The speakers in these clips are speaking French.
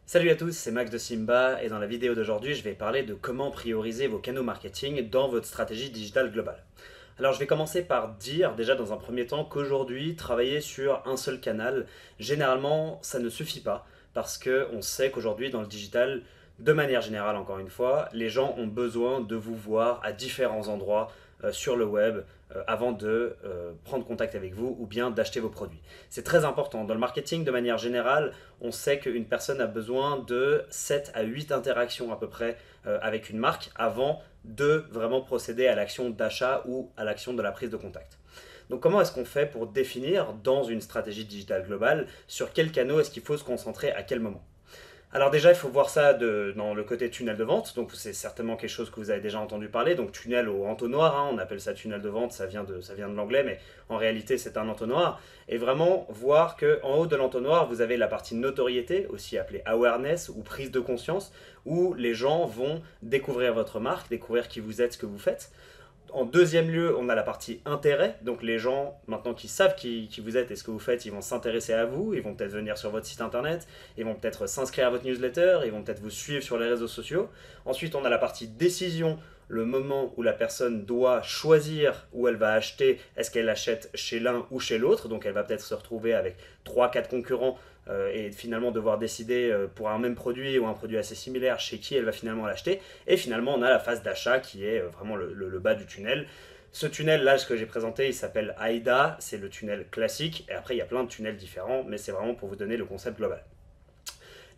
Salut à tous, c'est Max de Simba et dans la vidéo d'aujourd'hui, je vais parler de comment prioriser vos canaux marketing dans votre stratégie digitale globale. Alors je vais commencer par dire déjà dans un premier temps qu'aujourd'hui, travailler sur un seul canal, généralement, ça ne suffit pas parce qu'on sait qu'aujourd'hui dans le digital, de manière générale encore une fois, les gens ont besoin de vous voir à différents endroits sur le web avant de prendre contact avec vous ou bien d'acheter vos produits. C'est très important. Dans le marketing, de manière générale, on sait qu'une personne a besoin de 7 à 8 interactions à peu près avec une marque avant de vraiment procéder à l'action d'achat ou à l'action de la prise de contact. Donc comment est-ce qu'on fait pour définir dans une stratégie digitale globale sur quel canal est-ce qu'il faut se concentrer à quel moment? Alors déjà, il faut voir ça dans le côté tunnel de vente, donc c'est certainement quelque chose que vous avez déjà entendu parler, donc tunnel au entonnoir, hein, on appelle ça tunnel de vente, ça vient de l'anglais, mais en réalité c'est un entonnoir, et vraiment voir qu'en haut de l'entonnoir, vous avez la partie notoriété, aussi appelée awareness ou prise de conscience, où les gens vont découvrir votre marque, découvrir qui vous êtes, ce que vous faites. En deuxième lieu, on a la partie intérêt. Donc les gens, maintenant qu'ils savent qui vous êtes et ce que vous faites, ils vont s'intéresser à vous, ils vont peut-être venir sur votre site internet, ils vont peut-être s'inscrire à votre newsletter, ils vont peut-être vous suivre sur les réseaux sociaux. Ensuite, on a la partie décision, le moment où la personne doit choisir où elle va acheter, est-ce qu'elle achète chez l'un ou chez l'autre, donc elle va peut-être se retrouver avec trois, quatre concurrents et finalement devoir décider pour un même produit ou un produit assez similaire chez qui elle va finalement l'acheter. Et finalement, on a la phase d'achat qui est vraiment le bas du tunnel. Ce tunnel là, ce que j'ai présenté, il s'appelle AIDA, c'est le tunnel classique, et après il y a plein de tunnels différents, mais c'est vraiment pour vous donner le concept global.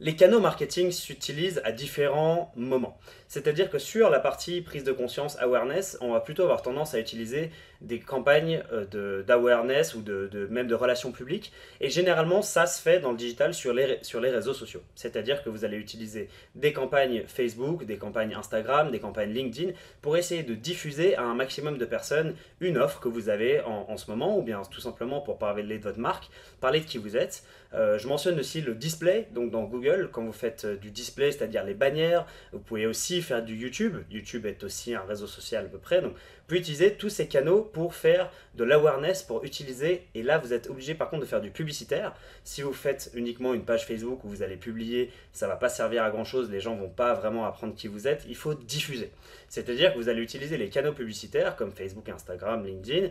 Les canaux marketing s'utilisent à différents moments. C'est-à-dire que sur la partie prise de conscience, awareness, on va plutôt avoir tendance à utiliser des campagnes d'awareness ou même de relations publiques. Et généralement, ça se fait dans le digital sur les réseaux sociaux. C'est-à-dire que vous allez utiliser des campagnes Facebook, des campagnes Instagram, des campagnes LinkedIn pour essayer de diffuser à un maximum de personnes une offre que vous avez en ce moment, ou bien tout simplement pour parler de votre marque, parler de qui vous êtes. Je mentionne aussi le display, donc dans Google, quand vous faites du display, c'est-à-dire les bannières, vous pouvez aussi faire du YouTube. YouTube est aussi un réseau social à peu près, donc vous pouvez utiliser tous ces canaux pour faire de l'awareness, pour utiliser, et là vous êtes obligé par contre de faire du publicitaire. Si vous faites uniquement une page Facebook où vous allez publier, ça ne va pas servir à grand chose, les gens ne vont pas vraiment apprendre qui vous êtes, il faut diffuser. C'est-à-dire que vous allez utiliser les canaux publicitaires comme Facebook, Instagram, LinkedIn,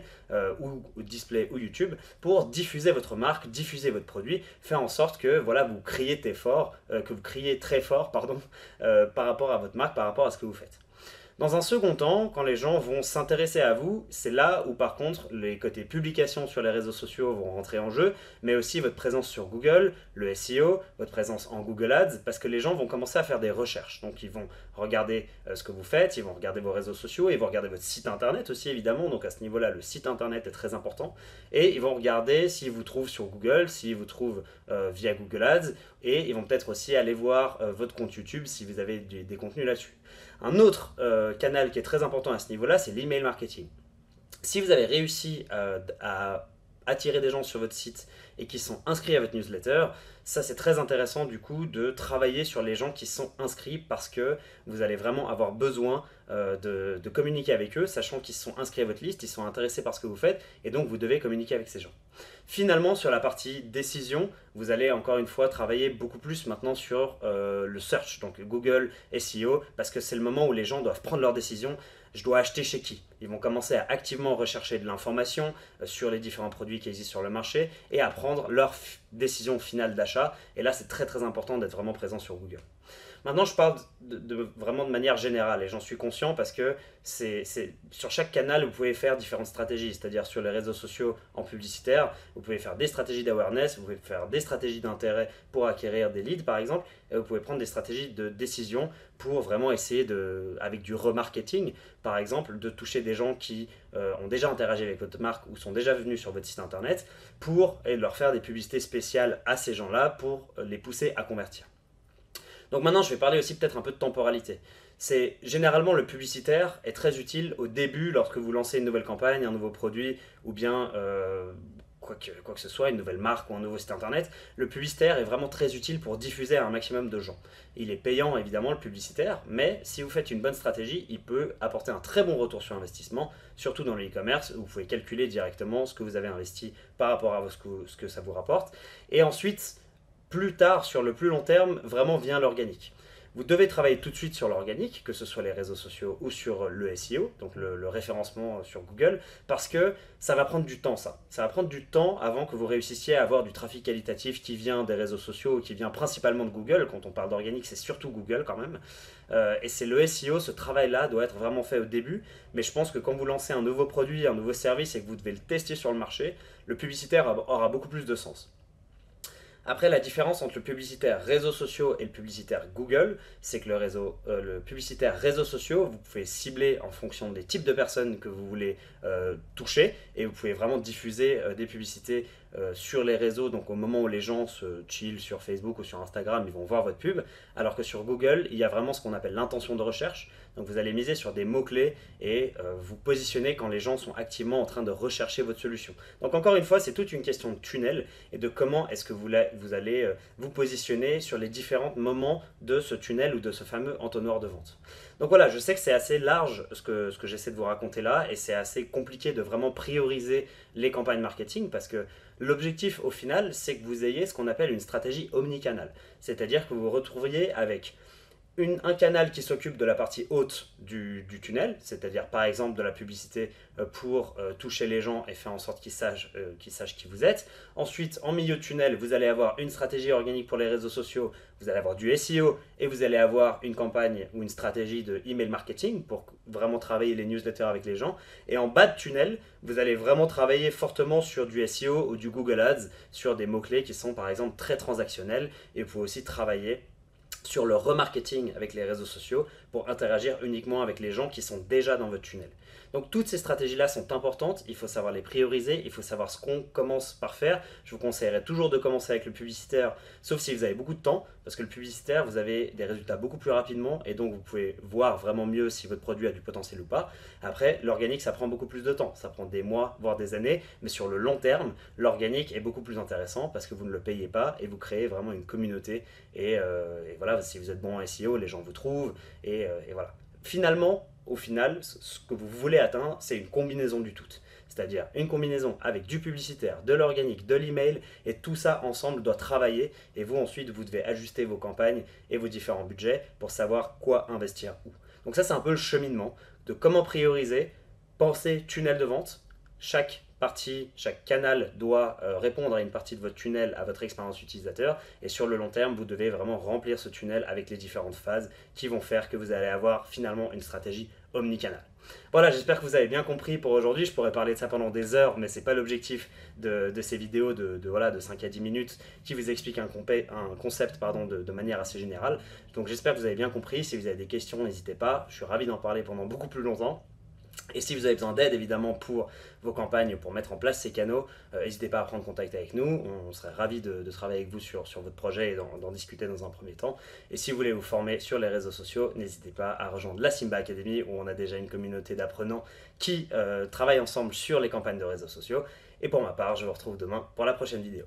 ou display ou YouTube pour diffuser votre marque, diffuser votre produit, faire en sorte que voilà, vous criez que vous criez très fort pardon, par rapport à votre marque, par rapport à ce que vous faites. Dans un second temps, quand les gens vont s'intéresser à vous, c'est là où par contre les côtés publications sur les réseaux sociaux vont rentrer en jeu, mais aussi votre présence sur Google, le SEO, votre présence en Google Ads, parce que les gens vont commencer à faire des recherches. Donc ils vont regarder ce que vous faites, ils vont regarder vos réseaux sociaux, ils vont regarder votre site internet aussi évidemment, donc à ce niveau-là le site internet est très important, et ils vont regarder s'ils vous trouvent sur Google, s'ils vous trouvent via Google Ads, et ils vont peut-être aussi aller voir votre compte YouTube si vous avez des contenus là-dessus. Un autre canal qui est très important à ce niveau-là, c'est l'email marketing. Si vous avez réussi à attirer des gens sur votre site et qui sont inscrits à votre newsletter, ça c'est très intéressant du coup de travailler sur les gens qui sont inscrits parce que vous allez vraiment avoir besoin de communiquer avec eux, sachant qu'ils sont inscrits à votre liste, ils sont intéressés par ce que vous faites et donc vous devez communiquer avec ces gens. Finalement, sur la partie décision, vous allez encore une fois travailler beaucoup plus maintenant sur le search, donc Google, SEO, parce que c'est le moment où les gens doivent prendre leur décision. Je dois acheter chez qui? Ils vont commencer à activement rechercher de l'information sur les différents produits qui existent sur le marché et à prendre leur décision finale d'achat. Et là, c'est très très important d'être vraiment présent sur Google. Maintenant, je parle vraiment de manière générale et j'en suis conscient parce que sur chaque canal, vous pouvez faire différentes stratégies, c'est-à-dire sur les réseaux sociaux en publicitaire, vous pouvez faire des stratégies d'awareness, vous pouvez faire des stratégies d'intérêt pour acquérir des leads par exemple, et vous pouvez prendre des stratégies de décision pour vraiment essayer avec du remarketing par exemple, de toucher des gens qui ont déjà interagi avec votre marque ou sont déjà venus sur votre site internet et de leur faire des publicités spéciales à ces gens-là pour les pousser à convertir. Donc maintenant, je vais parler aussi peut-être un peu de temporalité. C'est généralement le publicitaire est très utile au début lorsque vous lancez une nouvelle campagne, un nouveau produit ou bien quoi que ce soit, une nouvelle marque ou un nouveau site internet. Le publicitaire est vraiment très utile pour diffuser à un maximum de gens. Il est payant évidemment le publicitaire, mais si vous faites une bonne stratégie, il peut apporter un très bon retour sur investissement, surtout dans le e-commerce où vous pouvez calculer directement ce que vous avez investi par rapport à ce que ça vous rapporte. Et ensuite, plus tard, sur le plus long terme, vraiment vient l'organique. Vous devez travailler tout de suite sur l'organique, que ce soit les réseaux sociaux ou sur le SEO, donc le référencement sur Google, parce que ça va prendre du temps ça. Ça va prendre du temps avant que vous réussissiez à avoir du trafic qualitatif qui vient des réseaux sociaux ou qui vient principalement de Google. Quand on parle d'organique, c'est surtout Google quand même. Et c'est le SEO, ce travail-là doit être vraiment fait au début, mais je pense que quand vous lancez un nouveau produit, un nouveau service et que vous devez le tester sur le marché, le publicitaire aura beaucoup plus de sens. Après, la différence entre le publicitaire réseaux sociaux et le publicitaire Google, c'est que le publicitaire réseaux sociaux, vous pouvez cibler en fonction des types de personnes que vous voulez toucher et vous pouvez vraiment diffuser des publicités sur les réseaux. Donc au moment où les gens se chill sur Facebook ou sur Instagram, ils vont voir votre pub. Alors que sur Google, il y a vraiment ce qu'on appelle l'intention de recherche. Donc vous allez miser sur des mots-clés et vous positionner quand les gens sont activement en train de rechercher votre solution. Donc encore une fois, c'est toute une question de tunnel et de comment est-ce que vous allez vous positionner sur les différents moments de ce tunnel ou de ce fameux entonnoir de vente. Donc voilà, je sais que c'est assez large ce que j'essaie de vous raconter là et c'est assez compliqué de vraiment prioriser les campagnes marketing parce que l'objectif au final, c'est que vous ayez ce qu'on appelle une stratégie omnicanal. C'est-à-dire que vous vous retrouviez avec un canal qui s'occupe de la partie haute du tunnel, c'est-à-dire par exemple de la publicité pour toucher les gens et faire en sorte qu'ils sachent qui vous êtes. Ensuite, en milieu de tunnel, vous allez avoir une stratégie organique pour les réseaux sociaux, vous allez avoir du SEO et vous allez avoir une campagne ou une stratégie de email marketing pour vraiment travailler les newsletters avec les gens. Et en bas de tunnel, vous allez vraiment travailler fortement sur du SEO ou du Google Ads, sur des mots-clés qui sont par exemple très transactionnels et vous pouvez aussi travailler sur le remarketing avec les réseaux sociaux pour interagir uniquement avec les gens qui sont déjà dans votre tunnel. Donc toutes ces stratégies-là sont importantes, il faut savoir les prioriser, il faut savoir ce qu'on commence par faire. Je vous conseillerais toujours de commencer avec le publicitaire, sauf si vous avez beaucoup de temps, parce que le publicitaire, vous avez des résultats beaucoup plus rapidement et donc vous pouvez voir vraiment mieux si votre produit a du potentiel ou pas. Après, l'organique, ça prend beaucoup plus de temps, ça prend des mois, voire des années, mais sur le long terme, l'organique est beaucoup plus intéressant parce que vous ne le payez pas et vous créez vraiment une communauté et voilà, si vous êtes bon en SEO, les gens vous trouvent et voilà. Finalement, au final, ce que vous voulez atteindre, c'est une combinaison du tout. C'est-à-dire une combinaison avec du publicitaire, de l'organique, de l'email, et tout ça ensemble doit travailler. Et vous, ensuite, vous devez ajuster vos campagnes et vos différents budgets pour savoir quoi investir où. Donc ça, c'est un peu le cheminement de comment prioriser, penser tunnel de vente. Chaque partie, chaque canal doit répondre à une partie de votre tunnel, à votre expérience utilisateur. Et sur le long terme, vous devez vraiment remplir ce tunnel avec les différentes phases qui vont faire que vous allez avoir finalement une stratégie omnicanal. Voilà, j'espère que vous avez bien compris pour aujourd'hui. Je pourrais parler de ça pendant des heures, mais ce n'est pas l'objectif de ces vidéos de 5 à 10 minutes qui vous expliquent un concept de manière assez générale. Donc j'espère que vous avez bien compris. Si vous avez des questions, n'hésitez pas. Je suis ravi d'en parler pendant beaucoup plus longtemps. Et si vous avez besoin d'aide évidemment pour vos campagnes, pour mettre en place ces canaux, n'hésitez pas à prendre contact avec nous. On serait ravis de travailler avec vous sur votre projet et d'en discuter dans un premier temps. Et si vous voulez vous former sur les réseaux sociaux, n'hésitez pas à rejoindre la Simba Academy où on a déjà une communauté d'apprenants qui travaillent ensemble sur les campagnes de réseaux sociaux. Et pour ma part, je vous retrouve demain pour la prochaine vidéo.